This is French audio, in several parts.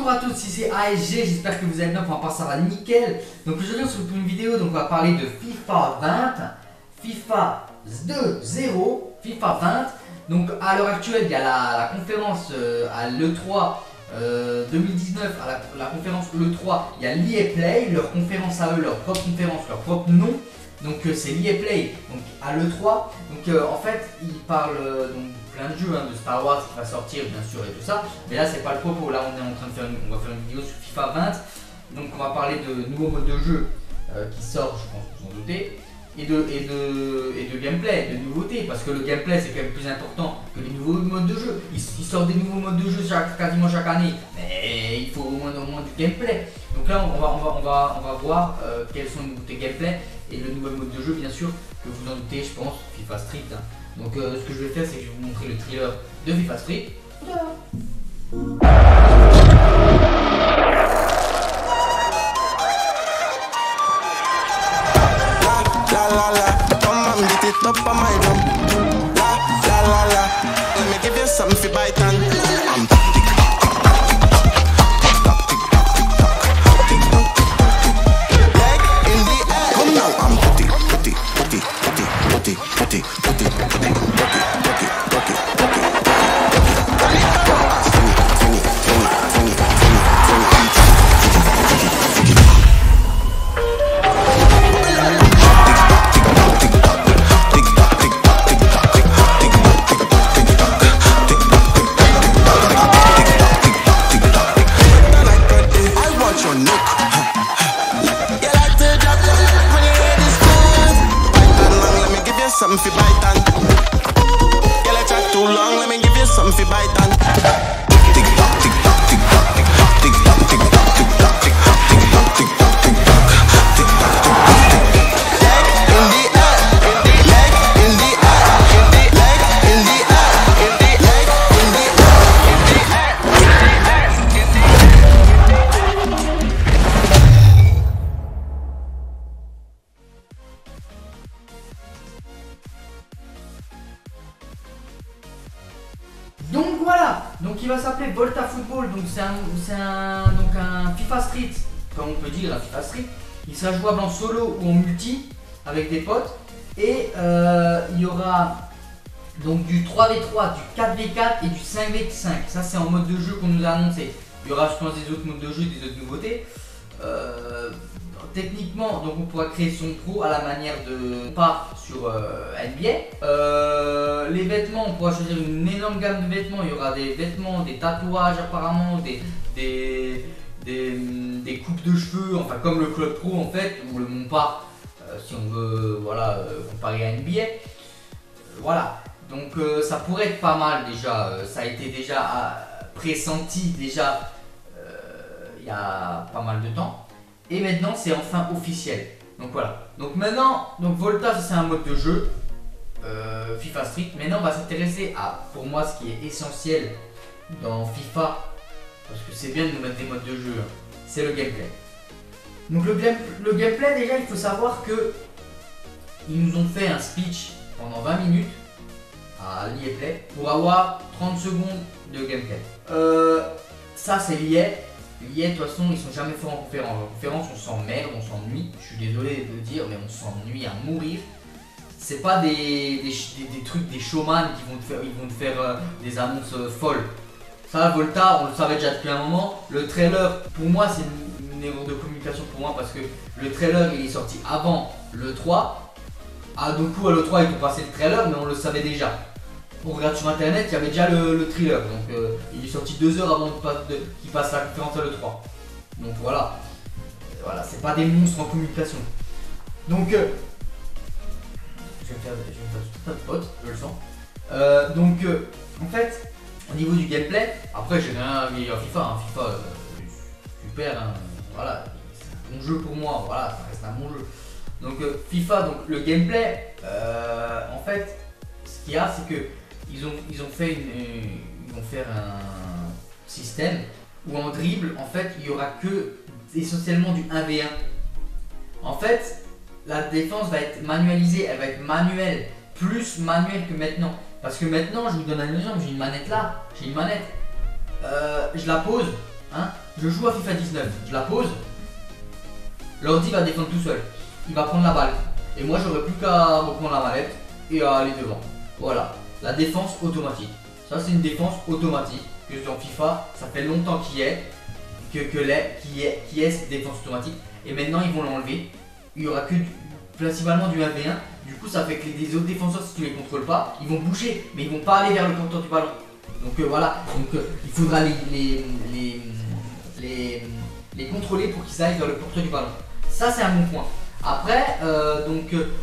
Bonjour à tous, ici c'est ASG, j'espère que vous allez bien, enfin ça va nickel. Donc aujourd'hui on se retrouve pour une vidéo, donc on va parler de FIFA 20, FIFA 2.0, FIFA 20. Donc à l'heure actuelle il y a la conférence à l'E3 2019, à la conférence l'E3, il y a l'EA Play, leur conférence à eux, leur propre conférence, leur propre nom. Donc c'est l'EA Play, donc à l'E3. Donc en fait ils parlent donc plein de jeux, de Star Wars qui va sortir bien sûr et tout ça. Mais là c'est pas le propos, là on est en train de faire on va faire une vidéo sur FIFA 20. Donc on va parler de nouveaux modes de jeu qui sortent, je pense que vous en doutez. Et de gameplay, de nouveautés, parce que le gameplay c'est quand même plus important que les nouveaux modes de jeu. Ils sortent des nouveaux modes de jeu quasiment chaque année, mais il faut au moins du gameplay. Donc là on va voir quelles sont les nouveautés gameplay et le nouvel mode de jeu bien sûr, que vous en doutez je pense, FIFA Street. Donc ce que je vais faire c'est que je vais vous montrer le trailer de FIFA Street. Up on my drum, la la la la. Let me give you something for bite and I'm tick tock, tick tock, tick tock, tick tock, tick tock, tick tock. Leg in the air. Come now, I'm putty, putty, putty, putty, putty, putty, putty, putty, putty, putty, putty, putty. Something for bite and girl, I chat too long. Let me give you something for bite and tick tock, tick tock, tick tock, tick tock, tick tock, tick tock, tick tock, tick tock, tick tock, tick tock, tick tock, tick tock, tick tock. Leg in the air, leg in the air, leg in the air, leg in the Donc voilà, donc il va s'appeler Volta Football, donc c'est un FIFA Street, comme on peut dire, un FIFA Street. Il sera jouable en solo ou en multi avec des potes. Et il y aura donc du 3v3, du 4v4 et du 5v5. Ça c'est en mode de jeu qu'on nous a annoncé. Il y aura je pense des autres modes de jeu, des autres nouveautés. Techniquement, donc on pourra créer son pro à la manière de part sur NBA. Les vêtements, on pourra choisir une énorme gamme de vêtements. Il y aura des vêtements, des tatouages apparemment, des coupes de cheveux, enfin comme le club pro en fait, ou le Montpart si on veut voilà, comparer à NBA. Voilà, donc ça pourrait être pas mal déjà. Ça a été déjà pressenti déjà il y a pas mal de temps. Et maintenant c'est enfin officiel. Donc voilà. Donc maintenant, donc Volta c'est un mode de jeu FIFA Street. Maintenant on va s'intéresser à, pour moi, ce qui est essentiel dans FIFA, parce que c'est bien de nous mettre des modes de jeu, c'est le gameplay. Donc le gameplay déjà il faut savoir que ils nous ont fait un speech pendant 20 minutes à l'EA Play pour avoir 30 secondes de gameplay. Ça c'est l'EA. L'EA de toute façon ils sont jamais forts en conférence. En conférence on s'emmerde, on s'ennuie. Je suis désolé de le dire mais on s'ennuie à mourir. C'est pas des trucs, des showman qui vont te faire des annonces folles. Ça Volta on le savait déjà depuis un moment. Le trailer pour moi c'est une erreur de communication pour moi, parce que le trailer il est sorti avant le 3. Donc à l'E3 ils ont passé le trailer mais on le savait déjà. On regarde sur internet, il y avait déjà le trailer, donc il est sorti 2 heures avant qu'il passe la conférence à l'E3. Donc voilà, c'est pas des monstres en communication. Donc je vais me faire tout un tas de potes, je le sens. Donc en fait, au niveau du gameplay, après j'ai rien à dire à FIFA, FIFA super, voilà, c'est un bon jeu pour moi, voilà, ça reste un bon jeu. Donc FIFA, donc le gameplay, en fait, ce qu'il y a, c'est que ils vont faire un système où en dribble, en fait, il y aura que essentiellement du 1v1. En fait, la défense va être manualisée, elle va être manuelle, plus manuelle que maintenant. Parce que maintenant, je vous donne un exemple, j'ai une manette là, j'ai une manette, je la pose, hein, je joue à FIFA 19, je la pose, l'ordi va défendre tout seul, il va prendre la balle. Et moi j'aurais plus qu'à reprendre la manette et à aller devant. Voilà, la défense automatique. Ça c'est une défense automatique que dans FIFA, ça fait longtemps qu'il y est, qui est cette défense automatique. Et maintenant ils vont l'enlever. Il y aura que principalement du 1v1. Du coup ça fait que les autres défenseurs, si tu les contrôles pas, ils vont bouger, mais ils vont pas aller vers le porteur du ballon. Donc voilà, il faudra les contrôler pour qu'ils aillent vers le porteur du ballon. Ça c'est un bon point. Après,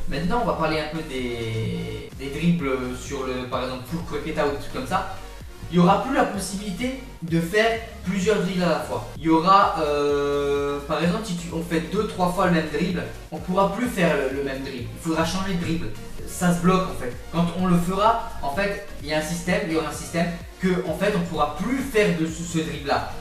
maintenant on va parler un peu des dribbles sur par exemple full croqueta ou des trucs comme ça. Il n'y aura plus la possibilité de faire plusieurs dribbles à la fois. Il y aura, par exemple, si on fait 2-3 fois le même dribble, on ne pourra plus faire le même dribble. Il faudra changer de dribble. Ça se bloque en fait. Quand on le fera, en fait, il y aura un système que en fait on ne pourra plus faire de ce dribble là.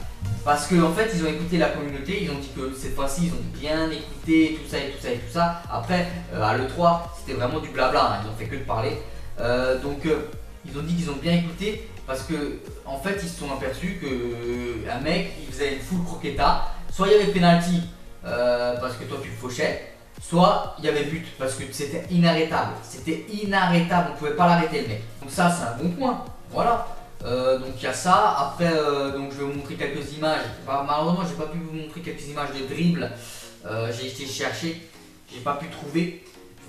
Parce qu'en fait ils ont écouté la communauté, ils ont dit que cette fois-ci ils ont bien écouté tout ça et tout ça et tout ça. Après à l'E3 c'était vraiment du blabla, hein, ils ont fait que de parler. Ils ont dit qu'ils ont bien écouté parce que en fait ils se sont aperçus que un mec il faisait une full croqueta. Soit il y avait penalty parce que toi tu le fauchais, soit il y avait but parce que c'était inarrêtable. C'était inarrêtable, on pouvait pas l'arrêter le mec. Donc ça c'est un bon point, voilà. Donc il y a ça. Après donc je vais vous montrer quelques images. Malheureusement j'ai pas pu vous montrer quelques images de dribble. J'ai été chercher, j'ai pas pu trouver.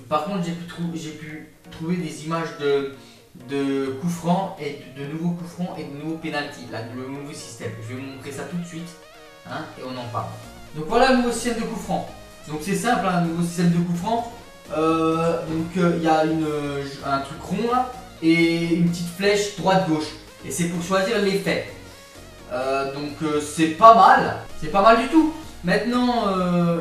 Par contre j'ai pu trouver des images de coups francs et de nouveaux coups francs et de nouveaux pénaltys, le nouveau système. Je vais vous montrer ça tout de suite, hein, et on en parle. Donc voilà le nouveau système de coups francs. Donc c'est simple, hein, un nouveau système de coups francs. Il y a un truc rond là et une petite flèche droite-gauche. Et c'est pour choisir l'effet. C'est pas mal du tout. Maintenant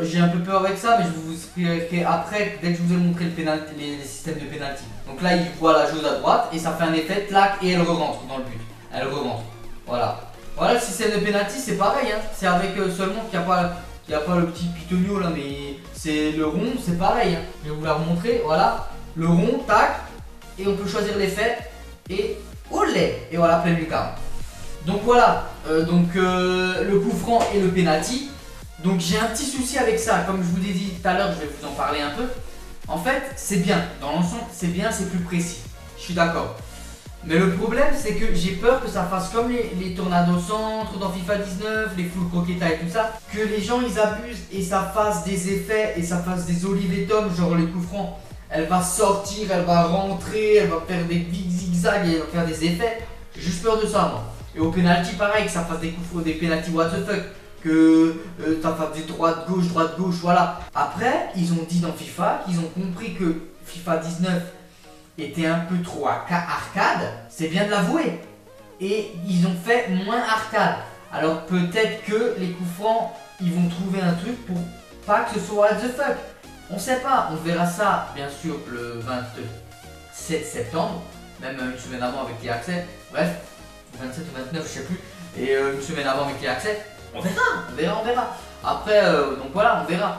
j'ai un peu peur avec ça, mais je vous expliquerai après dès que je vous ai montré les systèmes de pénalty. Donc là il voit la chose à droite et ça fait un effet, clac, et elle rentre dans le but. Elle rentre. Voilà. Voilà le système de pénalty, c'est pareil, hein. C'est avec seulement qu'il n'y a pas le petit pitonio là, mais c'est le rond, c'est pareil, hein. Je vais vous la remontrer, voilà. Le rond, tac, et on peut choisir l'effet et olé, et voilà, pleine lucarne. Donc voilà, le coup franc et le penalty. Donc j'ai un petit souci avec ça, comme je vous l'ai dit tout à l'heure, je vais vous en parler un peu. En fait, c'est bien, dans l'ensemble, c'est bien, c'est plus précis. Je suis d'accord. Mais le problème, c'est que j'ai peur que ça fasse comme les tornados centre dans FIFA 19, les full croqueta et tout ça, que les gens ils abusent et ça fasse des effets et ça fasse des Olivier Tom, genre les coups francs. Elle va sortir, elle va rentrer, elle va faire des zigzags et elle va faire des effets. J'ai juste peur de ça, moi. Et au penalty, pareil, que ça fasse des coups francs, des penalty what the fuck. Que ça fasse des droite-gauche, voilà. Après, ils ont dit dans FIFA qu'ils ont compris que FIFA 19 était un peu trop arcade. C'est bien de l'avouer. Et ils ont fait moins arcade. Alors peut-être que les coups francs, ils vont trouver un truc pour pas que ce soit what the fuck. On sait pas, on verra ça bien sûr le 27 septembre, même une semaine avant avec les accès. Bref, 27 ou 29, je sais plus. Et une semaine avant avec les accès. On verra. Après, donc voilà, on verra.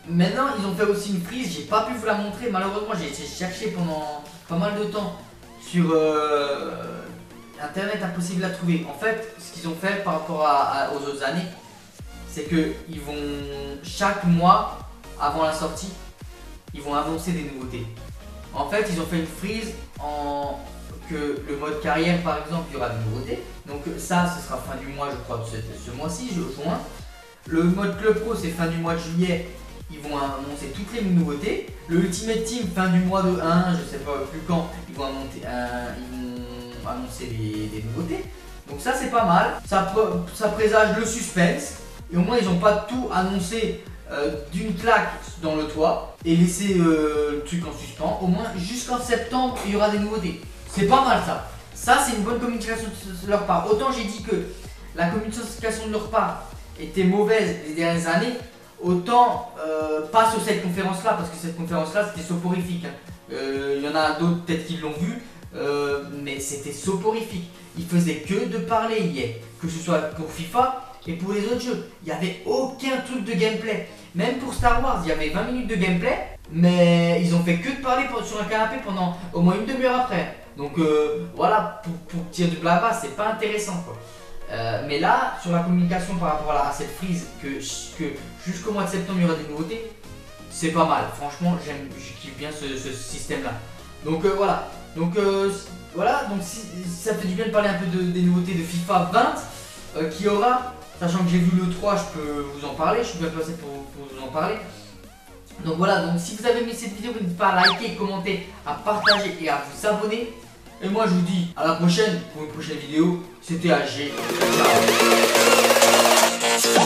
Maintenant, ils ont fait aussi une prise, j'ai pas pu vous la montrer, malheureusement, j'ai essayé de chercher pendant pas mal de temps sur internet, impossible à trouver. En fait, ce qu'ils ont fait par rapport aux autres années, c'est que ils vont chaque mois avant la sortie, ils vont annoncer des nouveautés. En fait, ils ont fait une prise que le mode carrière par exemple, il y aura des nouveautés. Donc ça, ce sera fin du mois, je crois, ce mois-ci, juin. Le mode club pro, c'est fin du mois de juillet. Ils vont annoncer toutes les nouveautés. Le Ultimate Team, fin du mois de 1, je sais pas plus quand, ils vont annoncer les nouveautés. Donc ça, c'est pas mal. Ça présage le suspense. Et au moins, ils n'ont pas tout annoncé d'une claque dans le toit et laisser le truc en suspens. Au moins, jusqu'en septembre, il y aura des nouveautés. C'est pas mal ça. Ça, c'est une bonne communication de leur part. Autant j'ai dit que la communication de leur part était mauvaise les dernières années, autant pas sur cette conférence-là, parce que cette conférence-là, c'était soporifique. Il y en a d'autres peut-être qui l'ont vu, mais c'était soporifique. Ils faisaient que de parler hier, que ce soit pour FIFA et pour les autres jeux. Il n'y avait aucun truc de gameplay. Même pour Star Wars, il y avait 20 minutes de gameplay, mais ils ont fait que de parler sur un canapé pendant au moins une demi-heure après. Donc voilà, pour dire du blabla, c'est pas intéressant quoi. Mais là, sur la communication par rapport à cette freeze, que jusqu'au mois de septembre il y aura des nouveautés, c'est pas mal. Franchement, je kiffe bien ce système-là. Donc voilà. Donc si ça fait du bien de parler un peu des nouveautés de FIFA 20 qu'il y aura. Sachant que j'ai vu le 3, je peux vous en parler. Je suis bien placé pour vous en parler. Donc voilà, donc si vous avez aimé cette vidéo, n'hésitez pas à liker, commenter, à partager et à vous abonner. Et moi je vous dis à la prochaine pour une prochaine vidéo. C'était AG. Ciao.